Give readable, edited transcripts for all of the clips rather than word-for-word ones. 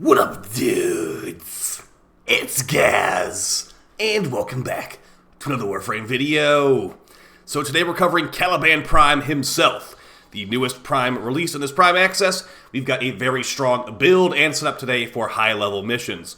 What up, dudes? It's Gaz, and welcome back to another Warframe video. So today we're covering Caliban Prime himself, the newest Prime release in this Prime Access. We've got a very strong build and set up today for high-level missions.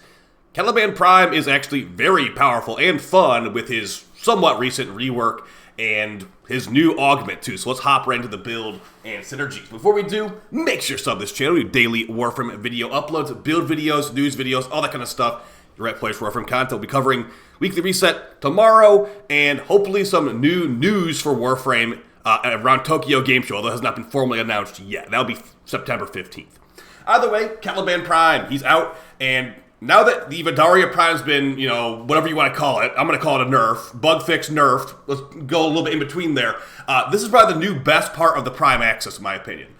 Caliban Prime is actually very powerful and fun with his somewhat recent rework and his new augment too. So let's hop right into the build and synergies. Before we do, make sure you sub this channel. We do daily Warframe video uploads, build videos, news videos, all that kind of stuff. You're right place for Warframe content. We'll be covering Weekly Reset tomorrow and hopefully some new news for Warframe around Tokyo Game Show, although it has not been formally announced yet. That'll be September 15th. Either way, Caliban Prime, he's out, and now that the Vidaria Prime's been, whatever you want to call it, I'm going to call it a nerf, bug fix nerfed, let's go a little bit in between there. This is probably the new best part of the Prime Access, in my opinion.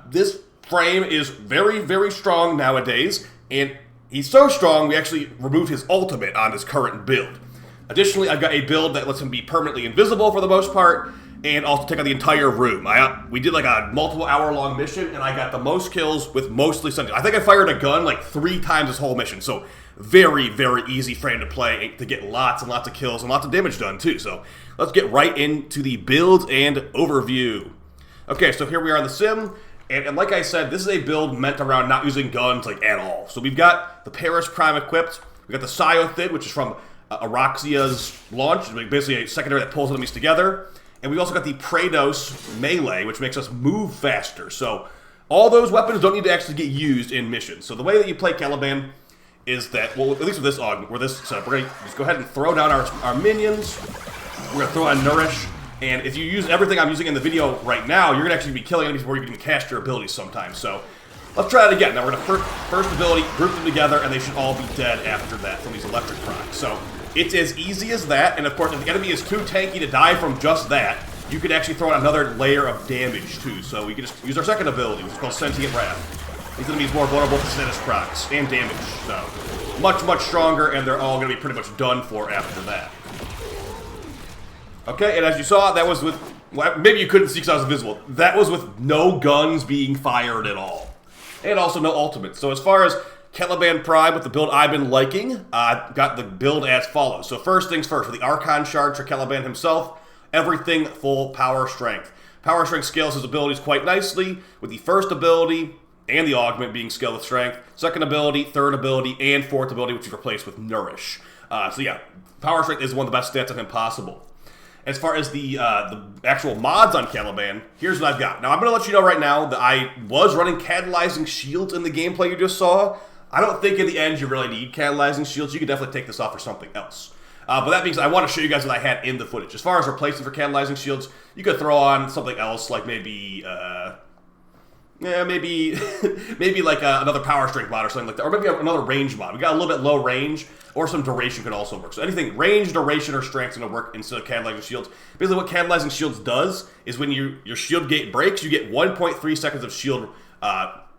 This frame is very, very strong nowadays, and he's so strong we actually removed his ultimate on his current build. Additionally, I've got a build that lets him be permanently invisible for the most part, and also take out the entire room. We did like a multiple hour-long mission, and I got the most kills with mostly sentient. I think I fired a gun like 3 times this whole mission, so very, very easy frame to play to get lots and lots of kills and lots of damage done too. So let's get right into the build and overview. Okay, so here we are in the sim, and like I said, this is a build meant around not using guns like at all. So we've got the Praedos Prime equipped, we've got the Scyothid, which is from Araxia's launch, basically a secondary that pulls enemies together. And we've also got the Praedos melee, which makes us move faster. So all those weapons don't need to actually get used in missions. So the way that you play Caliban is that, well, at least with this augment, we're going to just go ahead and throw down our minions. We're going to throw on Nourish. And if you use everything I'm using in the video right now, you're going to actually be killing enemies before you can cast your abilities sometimes. So let's try it again. Now we're going to first ability, group them together, and they should all be dead after that from these electric procs. So it's as easy as that, and of course, if the enemy is too tanky to die from just that, you could actually throw in another layer of damage too. So we can just use our second ability, which is called Sentient Wrath. These enemies are more vulnerable to status procs and damage, so much, much stronger, and they're all going to be pretty much done for after that. Okay, and as you saw, that was with, well, maybe you couldn't see because I was invisible, that was with no guns being fired at all. And also no ultimate. So as far as Caliban Prime with the build I've been liking, I've got the build as follows. So first things first, with the Archon Shards for Caliban himself, everything full power strength. Power strength scales his abilities quite nicely, with the first ability and the augment being scaled with strength, second ability, third ability, and fourth ability, which is replaced with Nourish. So yeah, power strength is one of the best stats of him possible. As far as the actual mods on Caliban, here's what I've got. Now I'm going to let you know right now that I was running catalyzing shields in the gameplay you just saw. I don't think in the end you really need catalyzing shields. You could definitely take this off for something else. But that means I want to show you guys what I had in the footage. As far as replacing for catalyzing shields, you could throw on something else, like maybe maybe like another power strength mod or something like that, or maybe another range mod. We got a little bit low range, or some duration could also work. So anything range, duration, or strength is going to work instead of catalyzing shields. Basically, what catalyzing shields does is when your shield gate breaks, you get 1.3 seconds of shield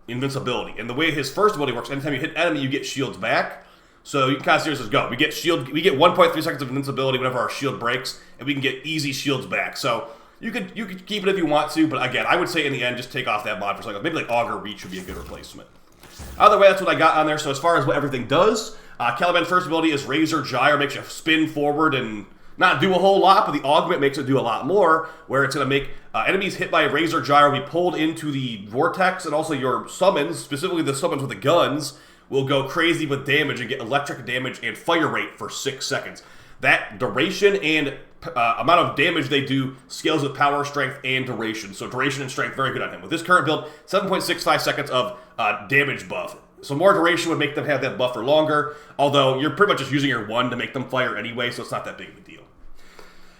invincibility. And the way his first ability works, anytime you hit enemy, you get shields back. So you can kind of see this as go. We get 1.3 seconds of invincibility whenever our shield breaks, and we can get easy shields back. So you could keep it if you want to, but again, I would say in the end, just take off that mod for something. Maybe like Augur Reach would be a good replacement. Either way, that's what I got on there. So as far as what everything does, Caliban's first ability is Razor Gyre, makes you spin forward and not do a whole lot, but the augment makes it do a lot more, where it's going to make enemies hit by a Razor Gyre will be pulled into the vortex, and also your summons, specifically the summons with the guns, will go crazy with damage and get electric damage and fire rate for 6 seconds. That duration and amount of damage they do scales with power, strength, and duration. So duration and strength, very good on him. With this current build, 7.65 seconds of damage buff. So more duration would make them have that buff for longer, although you're pretty much just using your 1 to make them fire anyway, so it's not that big of a deal.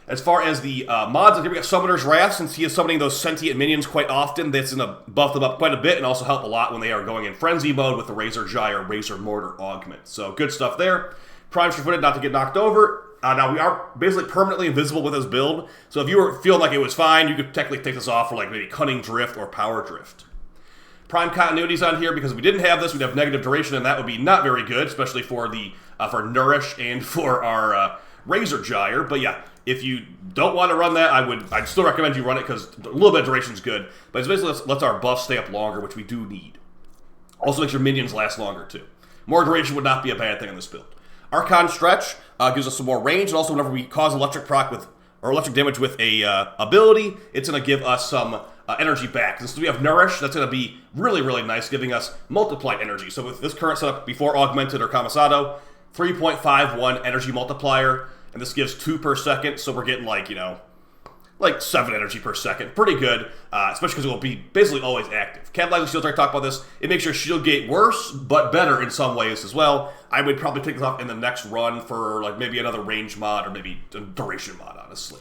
As far as the mods, here we got Summoner's Wrath. Since he is summoning those sentient minions quite often, that's going to buff them up quite a bit and also help a lot when they are going in Frenzy mode with the Razor Gyre, Razor Mortar augment. So good stuff there. Prime Sure-Footed, not to get knocked over. Now we are basically permanently invisible with this build, so if you were feeling like it was fine, you could technically take this off for like maybe Cunning Drift or Power Drift. Prime Continuity's on here because if we didn't have this, we'd have negative duration, and that would be not very good, especially for the for Nourish and for our Razor Gyre. But yeah, if you don't want to run that, I'd still recommend you run it because a little bit of duration is good. But it's basically lets our buff stay up longer, which we do need. Also makes your minions last longer too. More duration would not be a bad thing on this build. Archon Stretch gives us some more range, and also whenever we cause electric proc with, or electric damage with a ability, it's going to give us some energy back. Since we have Nourish, that's going to be really, really nice, giving us multiplied energy. So with this current setup, before Augmented or Camisado, 3.51 energy multiplier, and this gives 2 per second, so we're getting like, you know, like 7 energy per second. Pretty good, especially because it will be basically always active. Catalyzing Shields, I talked about this. It makes your shield gate worse, but better in some ways as well. I would probably pick this up in the next run for like maybe another range mod or maybe a duration mod, honestly.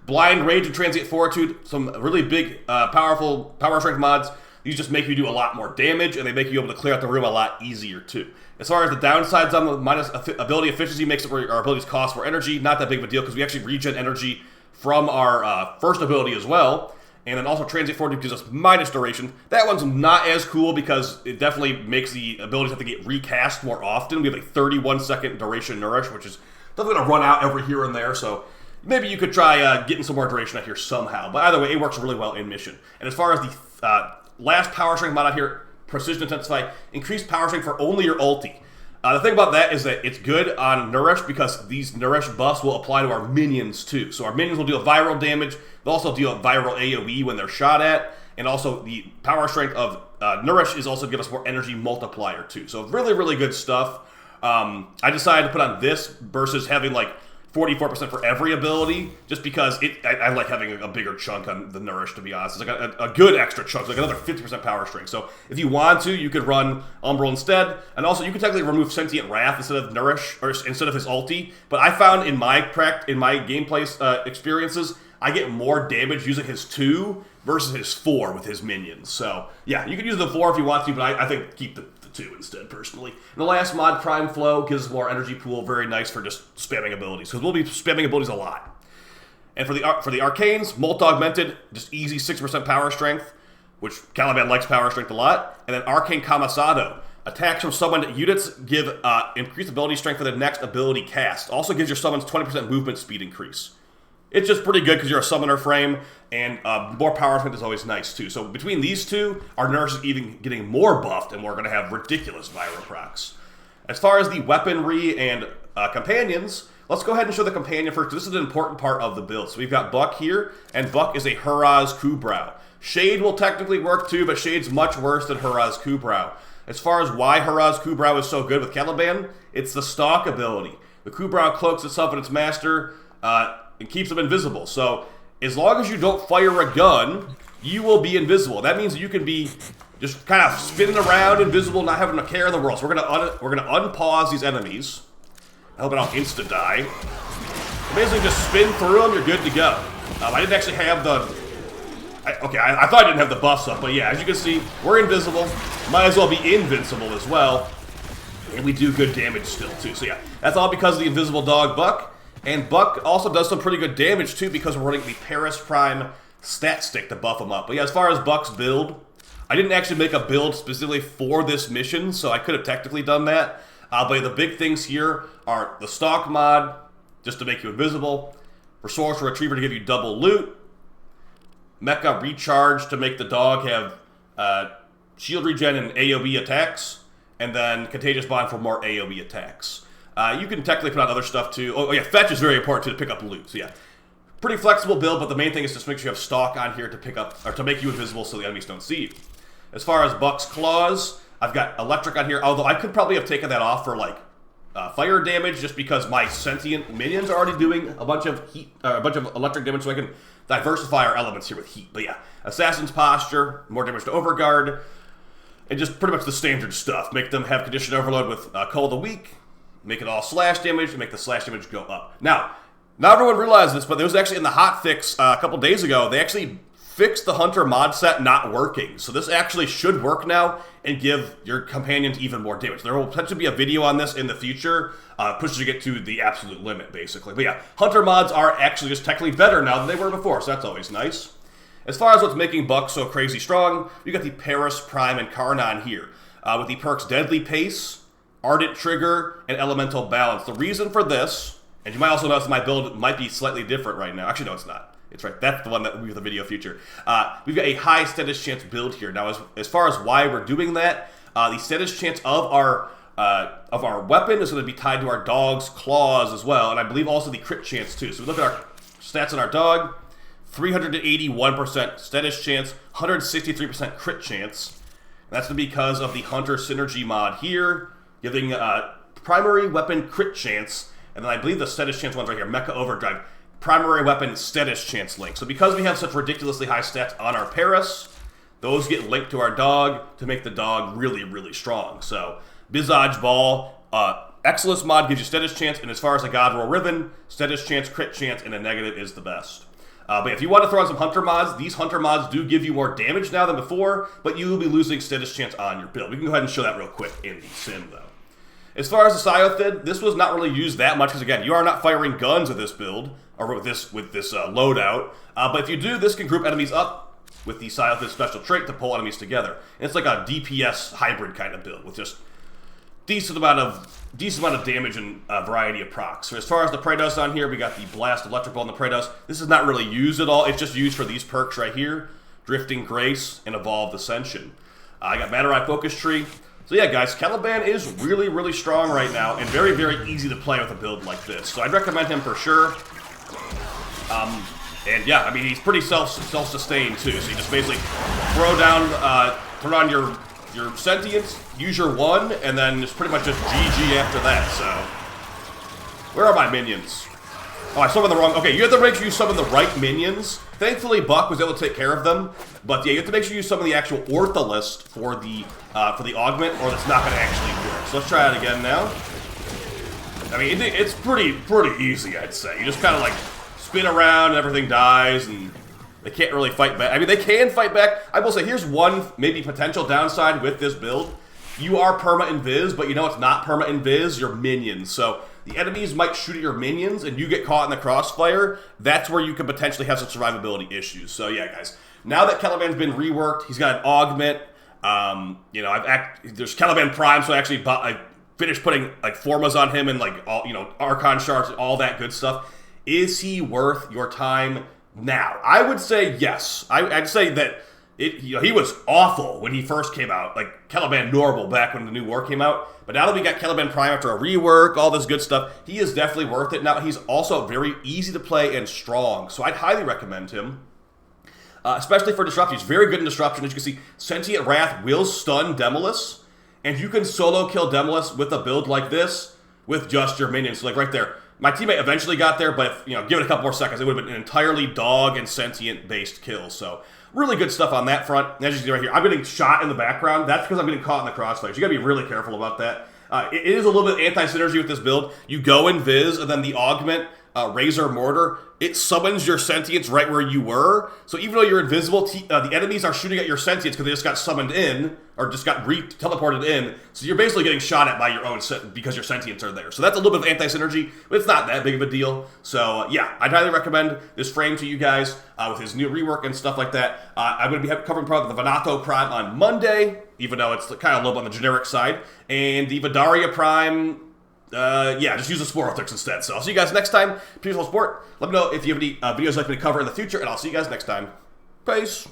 Blind Rage and Transient Fortitude, some really big, powerful power strength mods. These just make you do a lot more damage, and they make you able to clear out the room a lot easier too. As far as the downsides on the minus ability efficiency, makes it where our abilities cost more energy. Not that big of a deal because we actually regen energy from our first ability as well. And then also Transient Fortitude gives us minus duration. That one's not as cool because it definitely makes the abilities have to get recast more often. We have a 31-second duration Nourish, which is definitely going to run out every here and there. So maybe you could try getting some more duration out here somehow. But either way, it works really well in mission. And as far as the last power strength mod out here, Precision Intensify, increased power strength for only your ulti. The thing about that is that it's good on Nourish because these Nourish buffs will apply to our minions too. So our minions will deal viral damage. They'll also deal viral AoE when they're shot at. And also the power strength of Nourish is also give us more energy multiplier too. So really, really good stuff. I decided to put on this versus having like 44% for every ability, just because I like having a bigger chunk on the Nourish, to be honest. It's like a good extra chunk, like another 50% power strength. So if you want to, you could run Umbral instead, and also you could technically remove Sentient Wrath instead of Nourish, or instead of his ulti. But I found in my gameplay experiences, I get more damage using his 2 versus his 4 with his minions. So yeah, you could use the 4 if you want to, but I think keep the 2 instead, personally. And the last mod, Prime Flow, gives us more energy pool. Very nice for just spamming abilities, because we'll be spamming abilities a lot. And for the Arcanes, Molt Augmented, just easy 6% power strength, which Caliban likes power strength a lot. And then Arcane Camisado. Attacks from summoned units give increased ability strength for the next ability cast. Also gives your summons 20% movement speed increase. It's just pretty good because you're a summoner frame, and more power strength is always nice too. So between these two, our Nurse is even getting more buffed, and we're going to have ridiculous viral procs. As far as the weaponry and companions, let's go ahead and show the companion first. This is an important part of the build. So we've got Buck here, and Buck is a Huras Kubrow. Shade will technically work too, but Shade's much worse than Huras Kubrow. As far as why Huras Kubrow is so good with Caliban, it's the stalk ability. The Kubrow cloaks itself in its master, and keeps them invisible. So as long as you don't fire a gun, you will be invisible. That means you can be just kind of spinning around invisible, not having a care in the world. So we're gonna unpause these enemies. I hope I don't insta die. And basically just spin through them. You're good to go. I didn't actually have the. I thought I didn't have the buffs up, but yeah, as you can see, we're invisible. Might as well be invincible as well, and we do good damage still too. So yeah, that's all because of the invisible dog Buck. And Buck also does some pretty good damage too because we're running the Paris Prime stat stick to buff him up. But yeah, as far as Buck's build, I didn't actually make a build specifically for this mission, so I could have technically done that. But the big things here are the Stalk mod, just to make you invisible, Resource Retriever to give you double loot, Mecha Recharge to make the dog have shield regen and AoE attacks, and then Contagious Bond for more AoE attacks. You can technically put on other stuff too. Oh yeah, Fetch is very important too, to pick up loot. So yeah, pretty flexible build, but the main thing is just make sure you have Stalk on here to pick up, or to make you invisible so the enemies don't see you. As far as Buck's Claws, I've got Electric on here, although I could probably have taken that off for like fire damage, just because my sentient minions are already doing a bunch of heat, a bunch of electric damage, so I can diversify our elements here with heat. But yeah, Assassin's Posture, more damage to Overguard, and just pretty much the standard stuff. Make them have Condition Overload with Cull of the Weak, make it all slash damage, and make the slash damage go up. Now, not everyone realized this, but there was actually in the hotfix a couple days ago, they actually fixed the Hunter mod set not working. So this actually should work now and give your companions even more damage. There will potentially be a video on this in the future, pushes you to get to the absolute limit, basically. But yeah, Hunter mods are actually just technically better now than they were before, so that's always nice. As far as what's making Buck so crazy strong, you got the Paris Prime and Karnan here, with the perks Deadly Pace, Ardent Trigger, and Elemental Balance. The reason for this, and you might also notice my build might be slightly different right now. Actually, no, it's not. It's right. That's the one that will be the video feature. We've got a high status chance build here. Now, as far as why we're doing that, The status chance of our weapon is going to be tied to our dog's claws as well, and I believe also the crit chance too. So we look at our stats on our dog, 381% status chance, 163% crit chance. That's because of the Hunter Synergy mod here, giving primary weapon crit chance, and then I believe the status chance one's right here, Mecha Overdrive, primary weapon status chance link. So because we have such ridiculously high stats on our Paris, those get linked to our dog to make the dog really, really strong. So Visage Ball, Excellence mod gives you status chance, and as far as a God Roll Ribbon, status chance, crit chance, and a negative is the best. But if you want to throw on some Hunter mods, these Hunter mods do give you more damage now than before, but you will be losing status chance on your build. We can go ahead and show that real quick in the sim, though. As far as the Scyothid, this was not really used that much, because again, you are not firing guns with this build, or with this loadout. But if you do, this can group enemies up with the Scyothid special trait to pull enemies together. And it's like a DPS hybrid kind of build, with just decent amount of damage and a variety of procs. So as far as the Praedos on here, we got the Blast Electrical on the Praedos. This is not really used at all. It's just used for these perks right here, Drifting Grace and Evolved Ascension. I got Matarai Focus Tree. So yeah, guys, Caliban is really, really strong right now and very, very easy to play with a build like this. So I'd recommend him for sure. And yeah, I mean, he's pretty self-sustained too. So you just basically throw on your sentience, use your one, and then it's pretty much just GG after that. So where are my minions? Oh, I summoned the wrong. Okay, you have to make sure you summon the right minions. Thankfully, Buck was able to take care of them. But yeah, you have to make sure you summon the actual Ortha list for the augment, or that's not going to actually work. So let's try it again now. I mean, it's pretty easy, I'd say. You just kind of like spin around and everything dies, and they can't really fight back. I mean, they can fight back. I will say, here's one maybe potential downside with this build. You are perma-invis, but you know it's not perma-invis, your minions. So the enemies might shoot at your minions, and you get caught in the crossfire. That's where you could potentially have some survivability issues. So yeah, guys. Now that Caliban's been reworked, he's got an augment. You know, there's Caliban Prime, so I finished putting like formas on him and like all, you know, Archon Shards and all that good stuff. Is he worth your time now? I would say yes. I'd say that he was awful when he first came out, like Caliban Normal back when the new war came out. But now that we got Caliban Prime after a rework, all this good stuff, he is definitely worth it. Now he's also very easy to play and strong, so I'd highly recommend him. Especially for Disruption. He's very good in Disruption. As you can see, Sentient Wrath will stun Demolus, and you can solo kill Demolus with a build like this with just your minions. So like right there, my teammate eventually got there, but if, you know, give it a couple more seconds, it would have been an entirely dog and sentient-based kill. So really good stuff on that front. And as you see right here, I'm getting shot in the background. That's because I'm getting caught in the crossfire. So you got to be really careful about that. It is a little bit anti-synergy with this build. You go in Viz, and then the augment, Razor Mortar, it summons your sentience right where you were. So even though you're invisible, the enemies are shooting at your sentience because they just got summoned in, or just got teleported in. So you're basically getting shot at by your own because your sentients are there. So that's a little bit of anti-synergy, but it's not that big of a deal. So yeah, I'd highly recommend this frame to you guys with his new rework and stuff like that. I'm going to be covering probably the Venato Prime on Monday, even though it's kind of a little on the generic side. And the Vidaria Prime, yeah, just use the Sporothrix instead. So I'll see you guys next time. Peaceful Sport. Let me know if you have any videos you'd like me to cover in the future, and I'll see you guys next time. Peace.